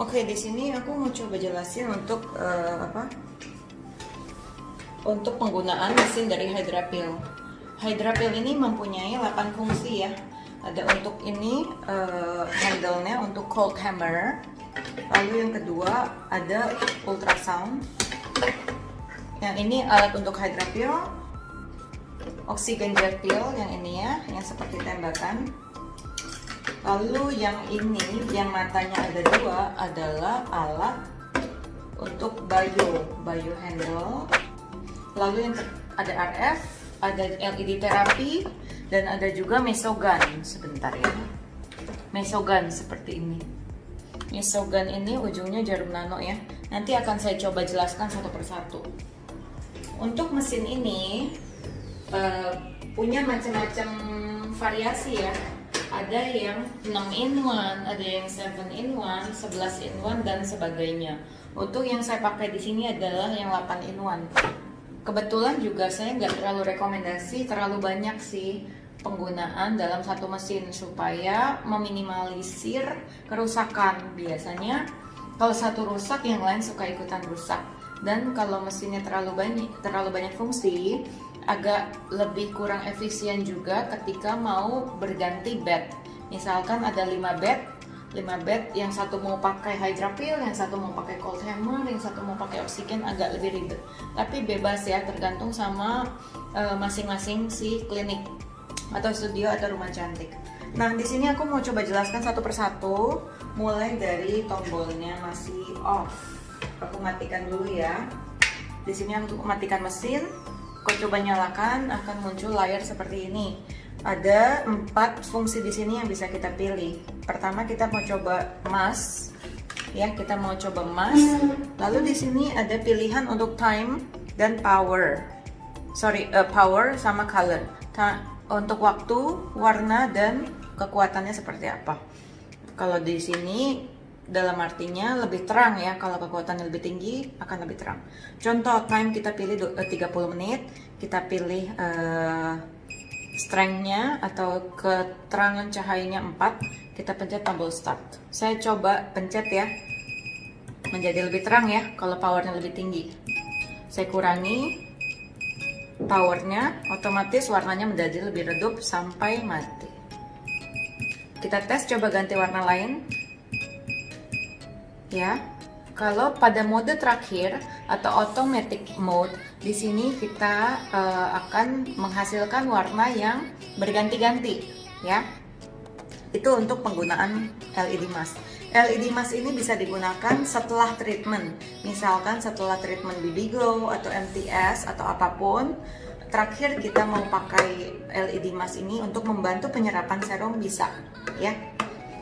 Oke, di sini aku mau coba jelasin untuk untuk penggunaan mesin dari Hydrapil. Hydrapil ini mempunyai 8 fungsi ya. Ada untuk ini handle-nya untuk cold hammer. Lalu yang kedua ada ultrasound. Yang ini alat untuk Hydrapil. Oxygen jet pill yang ini ya, yang seperti tembakan. Lalu yang ini, yang matanya ada dua, adalah alat untuk bio handle. Lalu yang ada RF, ada LED terapi, dan ada juga mesogun. Sebentar ya, mesogun seperti ini. Mesogun ini ujungnya jarum nano ya. Nanti akan saya coba jelaskan satu persatu. Untuk mesin ini punya macam-macam variasi ya. Ada yang 6 in 1, ada yang 7 in 1, 11 in 1 dan sebagainya. Untuk yang saya pakai di sini adalah yang 8 in 1. Kebetulan juga saya nggak terlalu rekomendasi terlalu banyak sih penggunaan dalam satu mesin supaya meminimalisir kerusakan. Biasanya kalau satu rusak yang lain suka ikutan rusak. Dan kalau mesinnya terlalu banyak fungsi, agak lebih kurang efisien juga ketika mau berganti bed. Misalkan ada 5 bed, yang satu mau pakai Hydrapil, yang satu mau pakai cold hammer, yang satu mau pakai oksigen, agak lebih ribet. Tapi bebas ya, tergantung sama masing-masing si klinik atau studio atau rumah cantik. Nah, di sini aku mau coba jelaskan satu persatu, mulai dari tombolnya masih off. Aku matikan dulu ya. Di sini untuk mematikan mesin, aku coba nyalakan, akan muncul layar seperti ini. Ada 4 fungsi di sini yang bisa kita pilih. Pertama kita mau coba mask, ya kita mau coba mask. Lalu di sini ada pilihan untuk time dan power. Power sama color. Untuk waktu, warna dan kekuatannya seperti apa. Kalau di sini dalam artinya lebih terang ya, kalau kekuatannya lebih tinggi akan lebih terang. Contoh time kita pilih 30 menit, kita pilih strength-nya atau keterangan cahayanya 4, kita pencet tombol start. Saya coba pencet ya, menjadi lebih terang ya kalau powernya lebih tinggi. Saya kurangi powernya, otomatis warnanya menjadi lebih redup sampai mati. Kita tes, coba ganti warna lain. Ya, kalau pada mode terakhir atau automatic mode, di sini kita akan menghasilkan warna yang berganti-ganti, ya. Itu untuk penggunaan LED mask. LED mask ini bisa digunakan setelah treatment, misalkan setelah treatment BB Glow atau MTS atau apapun. Terakhir kita mau pakai LED mask ini untuk membantu penyerapan serum bisa, ya.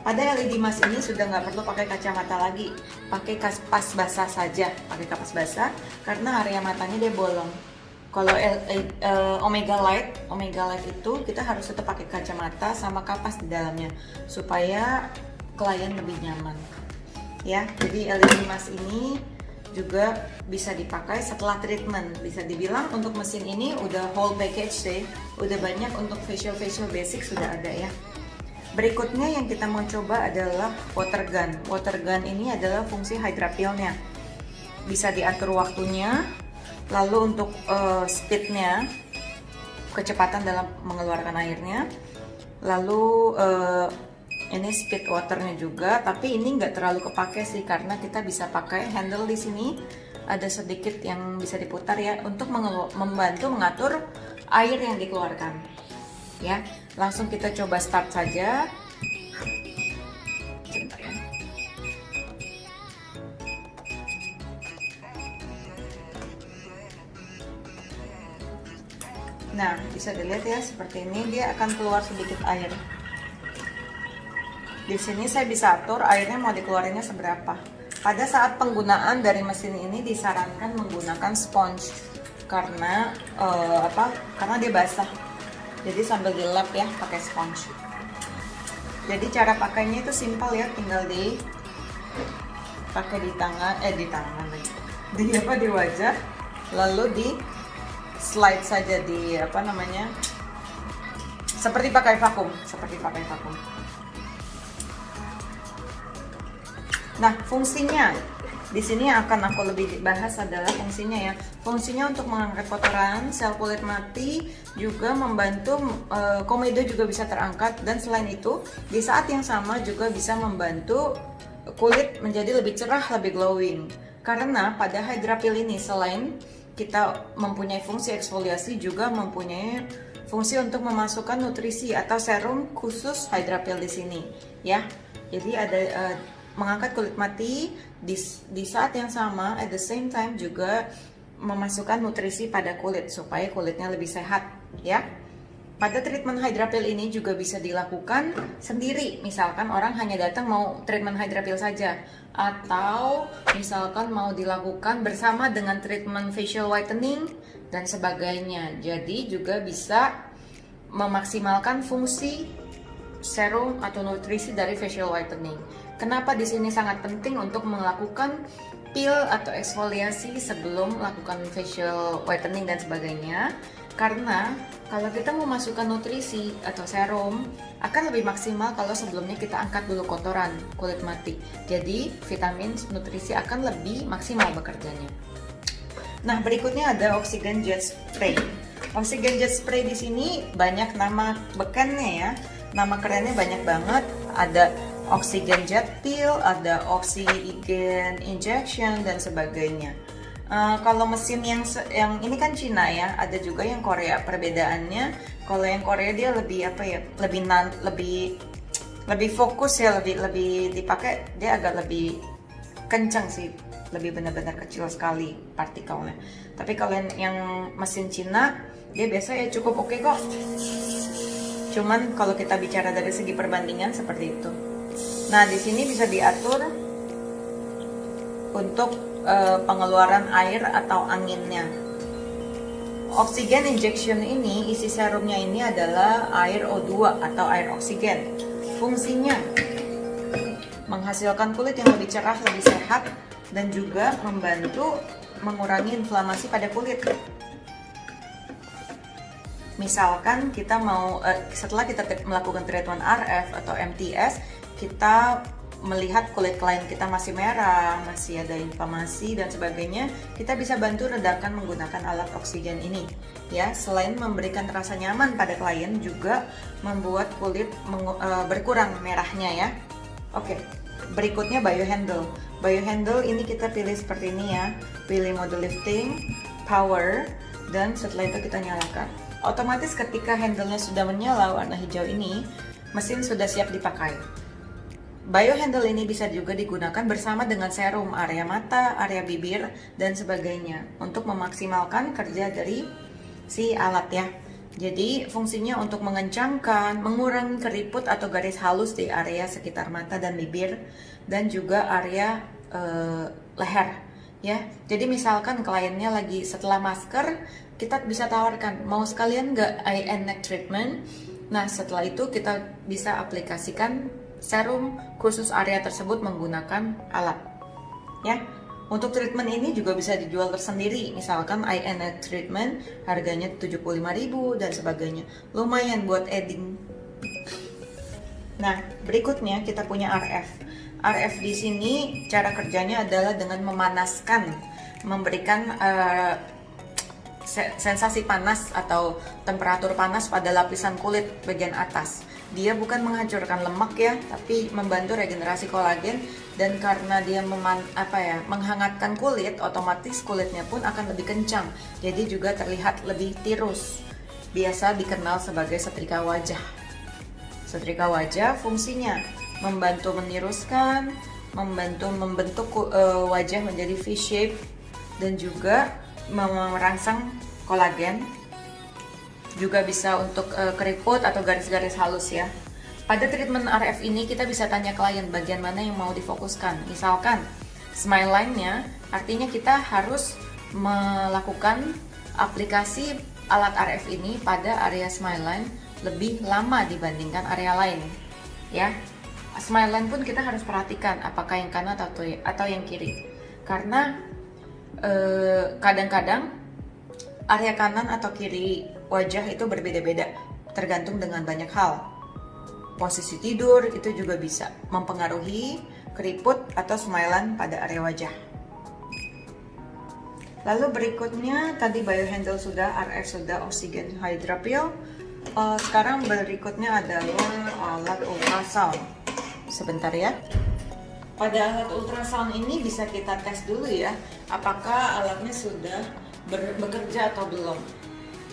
Pada LED mask ini sudah nggak perlu pakai kacamata lagi, pakai kapas basah saja, pakai kapas basah karena area matanya dia bolong. Kalau Omega Light itu kita harus tetap pakai kacamata sama kapas di dalamnya supaya klien lebih nyaman. Ya, jadi LED mask ini juga bisa dipakai setelah treatment. Bisa dibilang untuk mesin ini udah whole package deh, udah banyak untuk facial basic sudah ada ya. Berikutnya yang kita mau coba adalah water gun. Water gun ini adalah fungsi Hydrapilnya. Bisa diatur waktunya, lalu untuk speednya, kecepatan dalam mengeluarkan airnya. Lalu ini speed waternya juga, tapi ini nggak terlalu kepake sih karena kita bisa pakai handle di sini. Ada sedikit yang bisa diputar ya untuk membantu mengatur air yang dikeluarkan. Ya, langsung kita coba start saja. Bentar ya. Nah, bisa dilihat ya seperti ini, dia akan keluar sedikit air. Di sini saya bisa atur airnya mau dikeluarinnya seberapa. Pada saat penggunaan dari mesin ini disarankan menggunakan sponge karena karena dia basah. Jadi sambil dilap ya pakai sponge. Jadi cara pakainya itu simpel ya, tinggal pakai di tangan di wajah, lalu di slide saja di seperti pakai vakum. Nah, fungsinya di sini akan aku lebih bahas adalah fungsinya ya. Fungsinya untuk mengangkat kotoran, sel kulit mati, juga membantu komedo juga bisa terangkat, dan selain itu di saat yang sama juga bisa membantu kulit menjadi lebih cerah, lebih glowing. Karena pada Hydra Peel ini selain kita mempunyai fungsi eksfoliasi, juga mempunyai fungsi untuk memasukkan nutrisi atau serum khusus Hydra Peel di sini ya. Jadi ada mengangkat kulit mati di saat yang sama, at the same time juga memasukkan nutrisi pada kulit supaya kulitnya lebih sehat ya. Pada treatment Hydra Peel ini juga bisa dilakukan sendiri. Misalkan orang hanya datang mau treatment Hydra Peel saja, atau misalkan mau dilakukan bersama dengan treatment facial whitening dan sebagainya. Jadi juga bisa memaksimalkan fungsi serum atau nutrisi dari facial whitening. Kenapa di sini sangat penting untuk melakukan peel atau eksfoliasi sebelum melakukan facial whitening dan sebagainya? Karena kalau kita mau masukkan nutrisi atau serum akan lebih maksimal kalau sebelumnya kita angkat dulu kotoran kulit mati. Jadi vitamin nutrisi akan lebih maksimal bekerjanya. Nah, berikutnya ada Oxygen Jet Spray. Oxygen Jet Spray di sini banyak nama bekannya ya. Nama kerennya banyak banget. Ada Oxygen Jet Peel, ada Oxygen Injection dan sebagainya. Kalau mesin yang ini kan Cina ya, ada juga yang Korea. Perbedaannya, kalau yang Korea dia lebih apa ya, lebih fokus ya, lebih dipakai, dia agak lebih kencang sih, lebih benar-benar kecil sekali partikelnya. Tapi kalau yang mesin Cina, dia biasa ya cukup oke kok. Cuman kalau kita bicara dari segi perbandingan seperti itu. Nah, di sini bisa diatur untuk pengeluaran air atau anginnya. Oxygen injection ini, isi serumnya ini adalah air O2 atau air oksigen. Fungsinya menghasilkan kulit yang lebih cerah, lebih sehat, dan juga membantu mengurangi inflamasi pada kulit. Misalkan kita mau setelah kita melakukan treatment RF atau MTS, kita melihat kulit klien kita masih merah, masih ada inflamasi dan sebagainya, kita bisa bantu redakan menggunakan alat oksigen ini. Ya, selain memberikan rasa nyaman pada klien, juga membuat kulit berkurang merahnya ya. Oke, berikutnya biohandle. Biohandle ini kita pilih seperti ini ya, pilih mode lifting, power, dan setelah itu kita nyalakan. Otomatis ketika handle-nya sudah menyala warna hijau ini, mesin sudah siap dipakai. Biohandle ini bisa juga digunakan bersama dengan serum area mata, area bibir, dan sebagainya untuk memaksimalkan kerja dari si alat ya. Jadi fungsinya untuk mengencangkan, mengurangi keriput atau garis halus di area sekitar mata dan bibir, dan juga area leher ya. Jadi misalkan kliennya lagi setelah masker, kita bisa tawarkan, mau sekalian nggak eye and neck treatment? Nah, setelah itu kita bisa aplikasikan serum khusus area tersebut menggunakan alat ya. Untuk treatment ini juga bisa dijual tersendiri. Misalkan eye and neck treatment harganya 75.000 dan sebagainya. Lumayan buat adding. Nah, berikutnya kita punya RF. RF di sini cara kerjanya adalah dengan memanaskan, memberikan sensasi panas atau temperatur panas pada lapisan kulit bagian atas. Dia bukan menghancurkan lemak ya, tapi membantu regenerasi kolagen, dan karena dia menghangatkan kulit, otomatis kulitnya pun akan lebih kencang. Jadi juga terlihat lebih tirus. Biasa dikenal sebagai setrika wajah. Setrika wajah fungsinya membantu meniruskan, membantu membentuk wajah menjadi V-shape, dan juga merangsang kolagen. Juga bisa untuk keriput atau garis-garis halus ya. Pada treatment RF ini kita bisa tanya klien bagian mana yang mau difokuskan. Misalkan smile line-nya, artinya kita harus melakukan aplikasi alat RF ini pada area smile line lebih lama dibandingkan area lain ya. Smile line pun kita harus perhatikan apakah yang kanan atau yang kiri, karena kadang-kadang area kanan atau kiri wajah itu berbeda-beda tergantung dengan banyak hal. Posisi tidur itu juga bisa mempengaruhi keriput atau semailan pada area wajah. Lalu berikutnya tadi biohandle sudah, RF sudah, oksigen Hydra Peel. Sekarang berikutnya adalah alat ultrasound. Sebentar ya. Pada alat ultrasound ini bisa kita tes dulu ya, apakah alatnya sudah bekerja atau belum.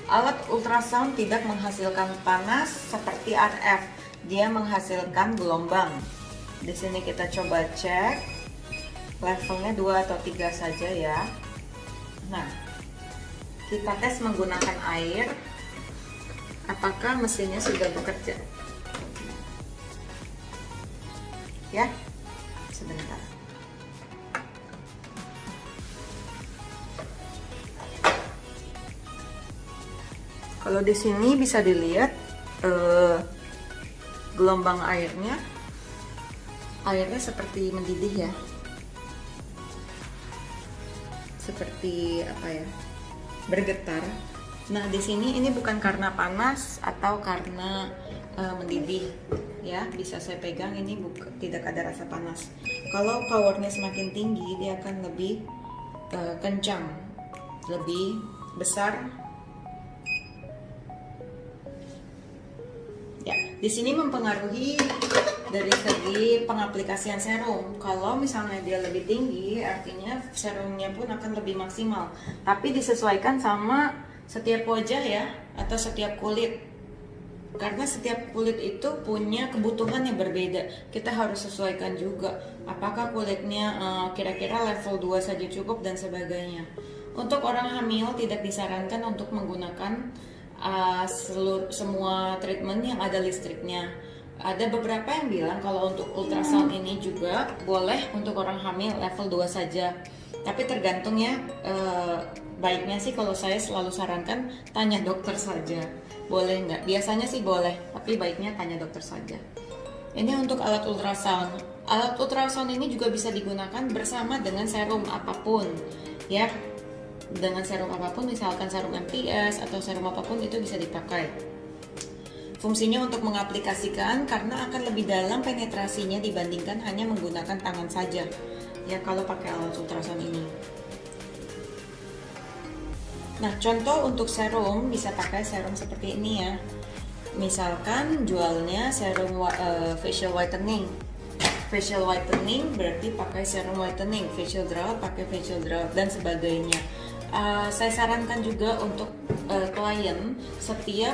Alat ultrasound tidak menghasilkan panas seperti RF, dia menghasilkan gelombang. Di sini kita coba cek, levelnya 2 atau 3 saja ya. Nah, kita tes menggunakan air, apakah mesinnya sudah bekerja. Ya, sebentar. Kalau di sini bisa dilihat gelombang airnya seperti mendidih ya, seperti apa ya, bergetar. Nah di sini ini bukan karena panas atau karena mendidih ya, bisa saya pegang, ini tidak ada rasa panas. Kalau powernya semakin tinggi dia akan lebih kencang, lebih besar. Ya, di sini mempengaruhi dari segi pengaplikasian serum. Kalau misalnya dia lebih tinggi, artinya serumnya pun akan lebih maksimal. Tapi disesuaikan sama setiap wajah ya, atau setiap kulit. Karena setiap kulit itu punya kebutuhan yang berbeda. Kita harus sesuaikan juga. Apakah kulitnya kira-kira level 2 saja cukup dan sebagainya. Untuk orang hamil tidak disarankan untuk menggunakan semua treatment yang ada listriknya. Ada beberapa yang bilang kalau untuk ultrasound ini juga boleh untuk orang hamil level 2 saja. Tapi tergantung ya, baiknya sih kalau saya selalu sarankan tanya dokter saja. Boleh nggak? Biasanya sih boleh, tapi baiknya tanya dokter saja. Ini untuk alat ultrasound. Alat ultrasound ini juga bisa digunakan bersama dengan serum apapun ya. Dengan serum apapun, misalkan serum MTS atau serum apapun itu bisa dipakai. Fungsinya untuk mengaplikasikan karena akan lebih dalam penetrasinya dibandingkan hanya menggunakan tangan saja ya kalau pakai alat ultrasound ini. Nah contoh untuk serum bisa pakai serum seperti ini ya. Misalkan jualnya serum facial whitening. Facial whitening berarti pakai serum whitening, facial drought pakai facial drought dan sebagainya. Saya sarankan juga untuk klien setiap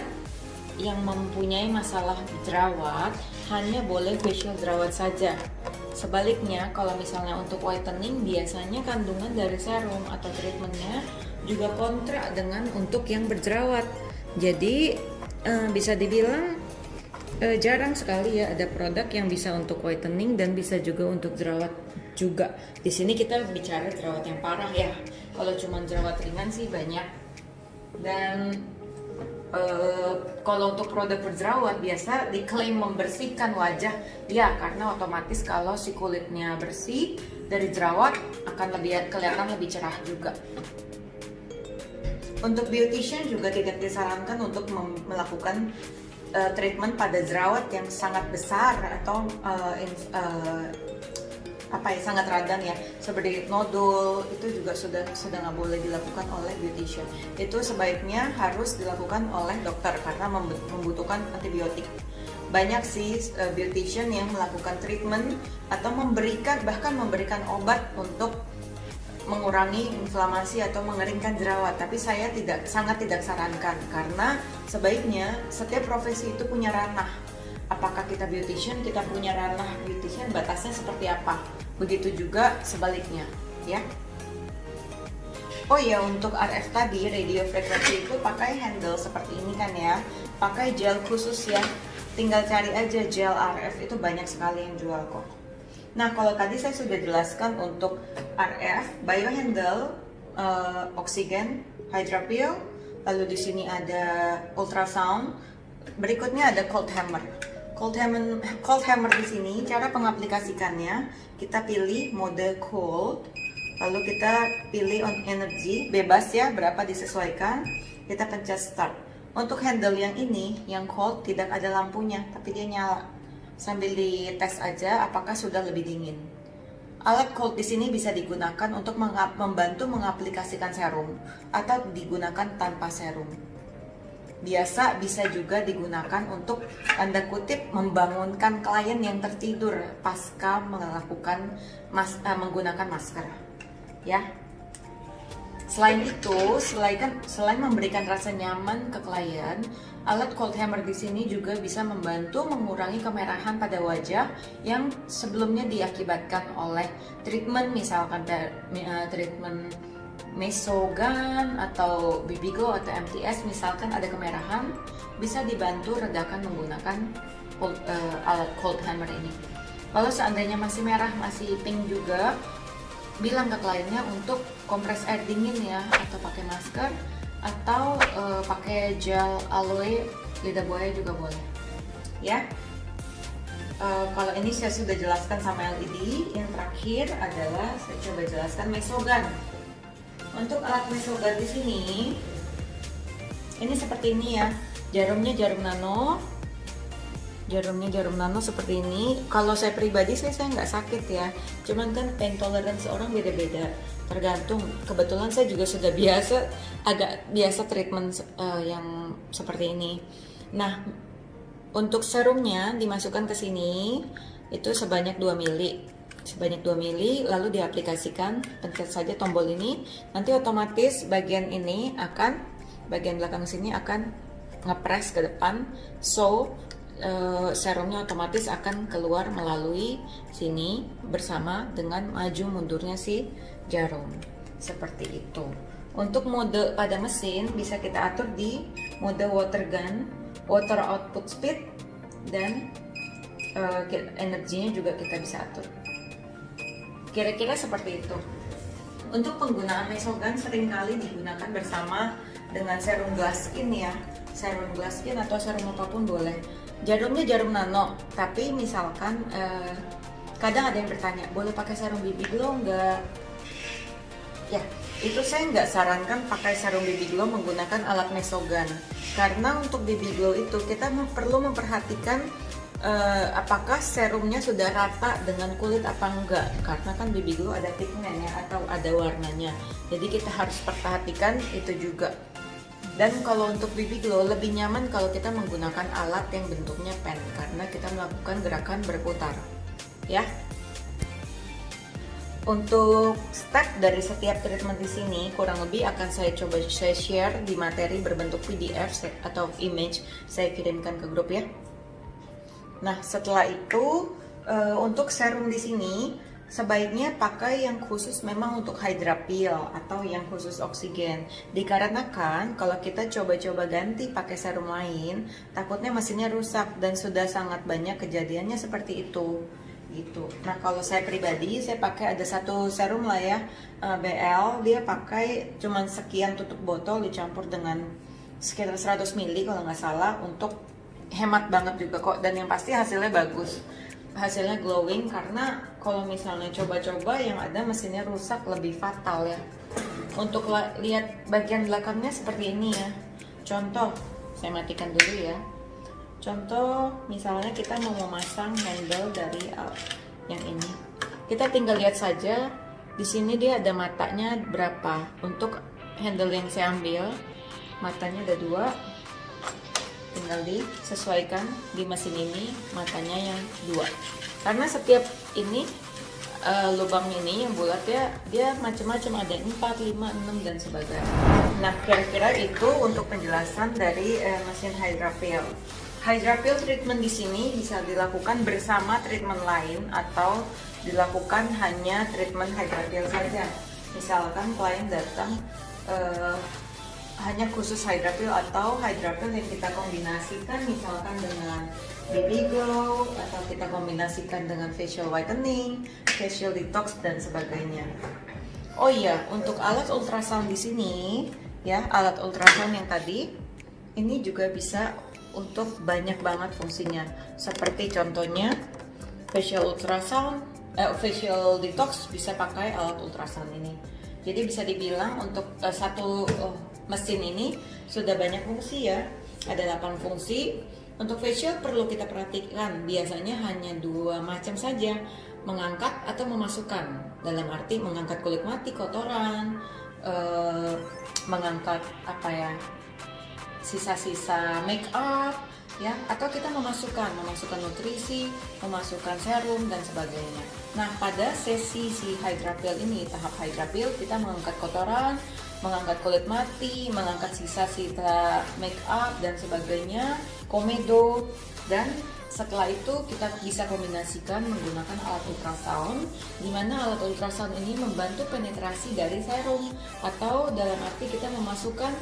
yang mempunyai masalah jerawat hanya boleh facial jerawat saja. Sebaliknya kalau misalnya untuk whitening biasanya kandungan dari serum atau treatmentnya juga kontra dengan untuk yang berjerawat. Jadi bisa dibilang jarang sekali ya ada produk yang bisa untuk whitening dan bisa juga untuk jerawat juga. Di sini kita bicara jerawat yang parah ya. Kalau cuma jerawat ringan sih banyak. Dan kalau untuk produk berjerawat biasa diklaim membersihkan wajah ya, karena otomatis kalau si kulitnya bersih dari jerawat akan kelihatan lebih cerah juga. Untuk beautician juga tidak disarankan untuk melakukan treatment pada jerawat yang sangat besar atau sangat radang ya, seperti nodul, itu juga sudah nggak boleh dilakukan oleh beautician. Itu sebaiknya harus dilakukan oleh dokter karena membutuhkan antibiotik. Banyak sih beautician yang melakukan treatment atau bahkan memberikan obat untuk mengurangi inflamasi atau mengeringkan jerawat, tapi saya sangat tidak sarankan karena sebaiknya setiap profesi itu punya ranah. Apakah kita beautician, kita punya ranah beautician, batasnya seperti apa? Begitu juga sebaliknya, ya. Oh ya, untuk RF tadi, radio frekuensi itu pakai handle seperti ini kan ya. Pakai gel khusus ya. Tinggal cari aja gel RF, itu banyak sekali yang jual kok. Nah, kalau tadi saya sudah jelaskan untuk RF, biohandle, oksigen, Hydra Peel, lalu di sini ada ultrasound. Berikutnya ada cold hammer. Cold hammer di sini cara pengaplikasikannya, kita pilih mode cold, lalu kita pilih on energy, bebas ya, berapa disesuaikan, kita pencet start. Untuk handle yang ini, yang cold, tidak ada lampunya, tapi dia nyala. Sambil dites aja apakah sudah lebih dingin. Alat cold di sini bisa digunakan untuk membantu mengaplikasikan serum atau digunakan tanpa serum. Biasa bisa juga digunakan untuk tanda kutip membangunkan klien yang tertidur pasca melakukan menggunakan masker. Ya. Selain itu, selain memberikan rasa nyaman ke klien, alat cold hammer di sini juga bisa membantu mengurangi kemerahan pada wajah yang sebelumnya diakibatkan oleh treatment, misalkan treatment Mesogan atau BB Glow atau MTS, misalkan ada kemerahan, bisa dibantu redakan menggunakan alat cold hammer ini. Kalau seandainya masih merah, masih pink juga, bilang ke kliennya untuk kompres air dingin ya, atau pakai masker, atau pakai gel aloe lidah buaya juga boleh ya. Kalau ini saya sudah jelaskan sama LED. Yang terakhir adalah saya coba jelaskan Mesogan. Untuk alat Mesogan di sini, ini seperti ini ya, jarumnya jarum nano. Jarumnya jarum nano seperti ini. Kalau saya pribadi saya nggak sakit ya, cuman kan pain tolerance orang beda-beda, tergantung. Kebetulan saya juga sudah agak biasa treatment yang seperti ini. Nah, untuk serumnya dimasukkan ke sini itu sebanyak 2 mili. Sebanyak 2 mili, lalu diaplikasikan, pencet saja tombol ini, nanti otomatis bagian belakang sini akan ngepres ke depan, so serumnya otomatis akan keluar melalui sini bersama dengan maju mundurnya si jarum. Seperti itu. Untuk mode pada mesin bisa kita atur di mode water gun, water output speed, dan energinya juga kita bisa atur. Kira-kira seperti itu. Untuk penggunaan Mesogan seringkali digunakan bersama dengan serum glass skin ya. Serum glass skin atau serum apapun boleh. Jarumnya jarum nano, tapi misalkan kadang ada yang bertanya, boleh pakai serum BB Glow nggak? Ya, itu saya nggak sarankan pakai serum BB Glow menggunakan alat Mesogan. Karena untuk BB Glow itu kita perlu memperhatikan apakah serumnya sudah rata dengan kulit apa enggak, karena kan BB Glow ada pigmen ya, atau ada warnanya, jadi kita harus perhatikan itu juga. Dan kalau untuk BB Glow lebih nyaman kalau kita menggunakan alat yang bentuknya pen, karena kita melakukan gerakan berputar ya. Untuk step dari setiap treatment di sini kurang lebih akan saya share di materi berbentuk PDF atau image, saya kirimkan ke grup ya. Nah, setelah itu untuk serum di sini sebaiknya pakai yang khusus memang untuk Hydrapil atau yang khusus oksigen. Dikarenakan kalau kita coba-coba ganti pakai serum lain, takutnya mesinnya rusak, dan sudah sangat banyak kejadiannya seperti itu. Gitu. Nah, kalau saya pribadi saya pakai ada satu serum lah ya, BL, dia pakai cuman sekian tutup botol dicampur dengan sekitar 100 ml kalau nggak salah, untuk hemat banget juga kok, dan yang pasti hasilnya bagus, hasilnya glowing. Karena kalau misalnya coba-coba yang ada mesinnya rusak lebih fatal ya. Untuk lihat bagian belakangnya seperti ini ya, contoh saya matikan dulu ya. Contoh misalnya kita mau memasang handle dari yang ini, kita tinggal lihat saja di sini dia ada matanya berapa. Untuk handle yang saya ambil matanya ada 2, tinggal disesuaikan di mesin ini matanya yang 2, karena setiap ini lubang ini yang bulat ya, dia macam-macam, ada 4, 5, 6 dan sebagainya. Nah, kira-kira itu untuk penjelasan dari mesin Hydrapil. Hydrapil treatment di sini bisa dilakukan bersama treatment lain atau dilakukan hanya treatment Hydrapil saja. Misalkan klien datang hanya khusus Hydrapil, atau Hydrapil yang kita kombinasikan misalkan dengan BB Glow, atau kita kombinasikan dengan facial whitening, facial detox dan sebagainya. Oh iya, untuk alat ultrasound di sini ya, alat ultrasound yang tadi ini juga bisa untuk banyak banget fungsinya. Seperti contohnya facial ultrasound, facial detox bisa pakai alat ultrasound ini. Jadi bisa dibilang untuk satu mesin ini sudah banyak fungsi ya, ada 8 fungsi. Untuk facial perlu kita perhatikan, biasanya hanya 2 macam saja. mengangkat atau memasukkan. Dalam arti mengangkat kulit mati, kotoran, mengangkat apa ya, sisa-sisa make up ya, atau kita memasukkan nutrisi, memasukkan serum dan sebagainya. Nah, pada sesi si Hydra Peel ini, tahap Hydra Peel, kita mengangkat kotoran, mengangkat kulit mati, mengangkat sisa-sisa make up dan sebagainya, komedo, dan setelah itu kita bisa kombinasikan menggunakan alat ultrasound, di mana alat ultrasound ini membantu penetrasi dari serum, atau dalam arti kita memasukkan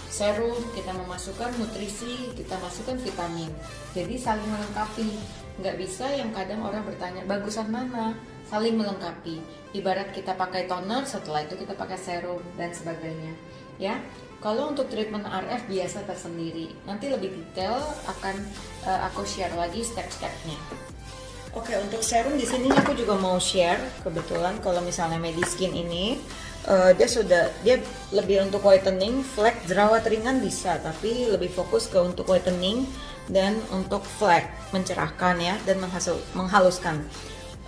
serum, kita memasukkan nutrisi, kita masukkan vitamin. Jadi saling melengkapi. Nggak bisa yang kadang orang bertanya bagusan mana, saling melengkapi. Ibarat kita pakai toner, setelah itu kita pakai serum dan sebagainya. Ya, kalau untuk treatment RF biasa tersendiri. Nanti lebih detail akan aku share lagi step-stepnya. Oke, untuk serum di sini aku juga mau share. Kebetulan kalau misalnya Mediskin ini dia lebih untuk whitening, flek, jerawat ringan bisa, tapi lebih fokus ke untuk whitening dan untuk flek, mencerahkan ya, dan menghaluskan.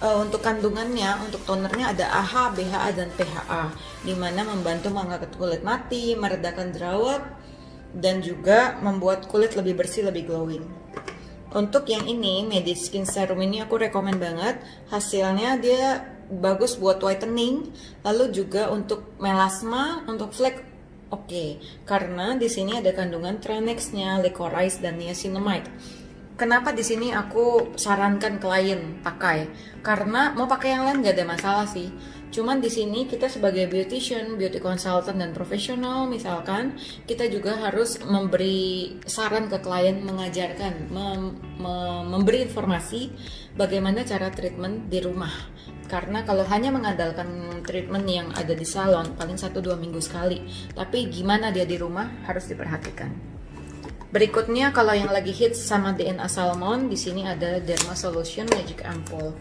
Untuk kandungannya, untuk tonernya ada AHA, BHA, dan PHA, dimana membantu mengangkat kulit mati, meredakan jerawat, dan juga membuat kulit lebih bersih, lebih glowing. Untuk yang ini, Mediskin Serum ini aku rekomen banget. Hasilnya dia bagus buat whitening, lalu juga untuk melasma, untuk flek oke. Karena di sini ada kandungan Tranexnya, licorice, dan niacinamide. Kenapa di sini aku sarankan klien pakai? Karena mau pakai yang lain nggak ada masalah sih. Cuman di sini kita sebagai beautician, beauty consultant dan profesional, misalkan kita juga harus memberi saran ke klien, mengajarkan, memberi informasi bagaimana cara treatment di rumah. Karena kalau hanya mengandalkan treatment yang ada di salon paling 1-2 minggu sekali, tapi gimana dia di rumah harus diperhatikan. Berikutnya kalau yang lagi hits sama DNA Salmon, di sini ada Derma Solution Magic Ampoule.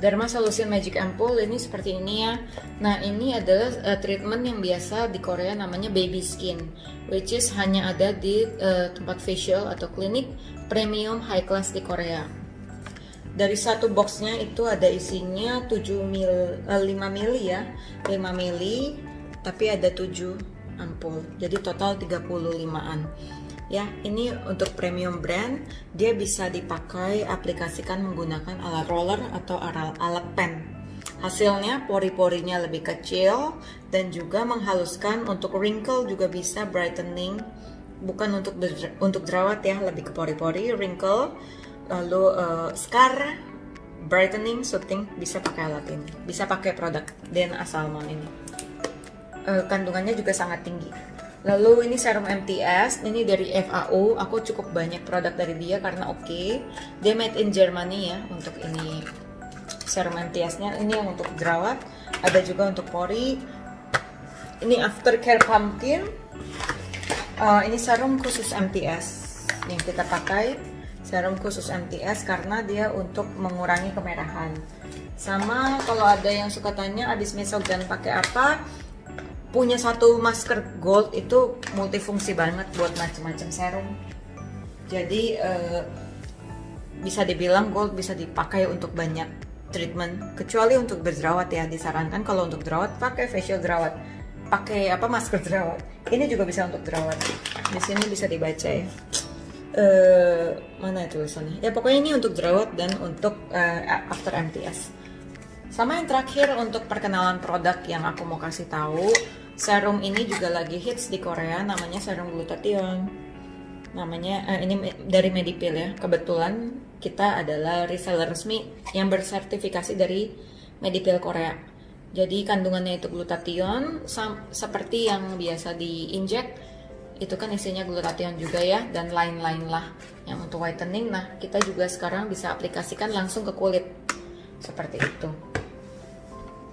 Derma Solution Magic Ampoule ini seperti ini ya. Nah, ini adalah treatment yang biasa di Korea namanya baby skin, which is hanya ada di tempat facial atau klinik premium high class di Korea. Dari satu boxnya itu ada isinya 5 mili ya, 5 mili, tapi ada 7 ampul, jadi total 35an. Ya, ini untuk premium brand, dia bisa dipakai aplikasikan menggunakan alat roller atau alat pen. Hasilnya pori-porinya lebih kecil dan juga menghaluskan. Untuk wrinkle juga bisa brightening, bukan untuk jerawat ya, lebih ke pori-pori, wrinkle, lalu scar, brightening, soothing, bisa pakai alat ini, bisa pakai produk DNA Salmon ini. Kandungannya juga sangat tinggi. Lalu ini serum MTS, ini dari FAO. Aku cukup banyak produk dari dia karena oke. Dia made in Germany ya. Untuk ini serum MTS-nya, ini yang untuk jerawat, ada juga untuk pori. Ini Aftercare Pumpkin. Ini serum khusus MTS yang kita pakai. Serum khusus MTS karena dia untuk mengurangi kemerahan. Sama kalau ada yang suka tanya abis mesogan pakai apa, punya satu masker gold itu multifungsi banget buat macam-macam serum. Jadi bisa dibilang gold bisa dipakai untuk banyak treatment, kecuali untuk berjerawat ya. Disarankan kalau untuk jerawat pakai facial jerawat, pakai masker jerawat. Ini juga bisa untuk jerawat. Di sini bisa dibaca ya. Mana tulisannya? Ya pokoknya ini untuk jerawat dan untuk after MTS. Sama yang terakhir untuk perkenalan produk yang aku mau kasih tahu, serum ini juga lagi hits di Korea, namanya serum glutathione. Namanya ini dari Medipil ya. Kebetulan kita adalah reseller resmi yang bersertifikasi dari Medipil Korea. Jadi kandungannya itu glutathione, seperti yang biasa diinjek. Itu kan isinya glutathione juga ya, dan lain-lain lah yang untuk whitening. Nah, kita juga sekarang bisa aplikasikan langsung ke kulit seperti itu.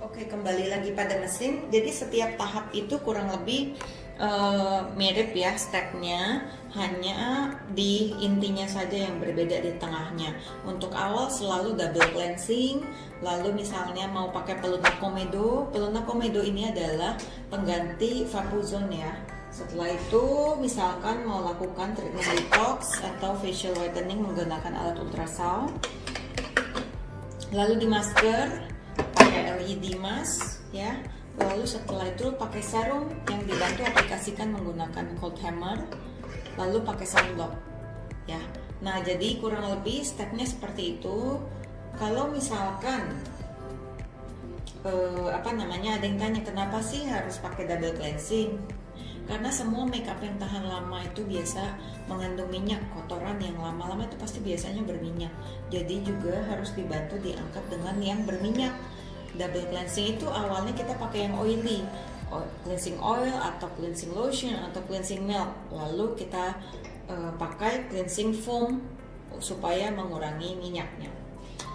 Oke, kembali lagi pada mesin. Jadi setiap tahap itu kurang lebih mirip ya stepnya, hanya di intinya saja yang berbeda di tengahnya. Untuk awal selalu double cleansing, lalu misalnya mau pakai pelunak komedo. Pelunak komedo ini adalah pengganti Vapuzone ya. Setelah itu misalkan mau lakukan treatment detox atau facial whitening menggunakan alat ultrasound, Lalu di masker pakai LED mask ya. Lalu setelah itu pakai serum yang dibantu aplikasikan menggunakan cold hammer. Lalu pakai sunblock ya. Nah, jadi kurang lebih stepnya seperti itu. Kalau misalkan ada yang tanya kenapa sih harus pakai double cleansing? Karena semua makeup yang tahan lama itu biasa mengandung minyak, kotoran yang lama-lama itu pasti biasanya berminyak. Jadi juga harus dibantu diangkat dengan yang berminyak. Double cleansing itu awalnya kita pakai yang oily, cleansing oil atau cleansing lotion atau cleansing milk. Lalu kita pakai cleansing foam supaya mengurangi minyaknya.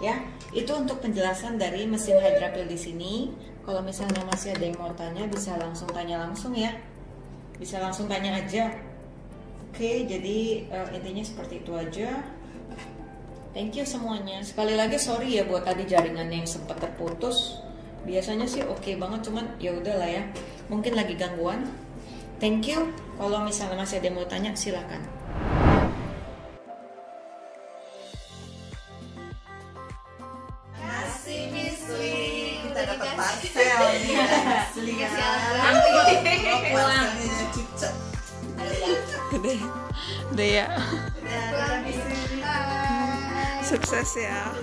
Ya, itu untuk penjelasan dari mesin Hydra Peel di sini. Kalau misalnya masih ada yang mau tanya, bisa langsung tanya langsung ya. Bisa langsung tanya aja. Oke, jadi intinya seperti itu aja. Thank you semuanya. Sekali lagi sorry ya buat tadi jaringan yang sempat terputus. Biasanya sih oke banget, cuman ya udahlah ya. Mungkin lagi gangguan. Thank you. Kalau misalnya masih ada yang mau tanya, silakan. Kita dapat parcel nih asli ya. Parcelnya cicak. Udah ya. Udah di sini. Sukses ya.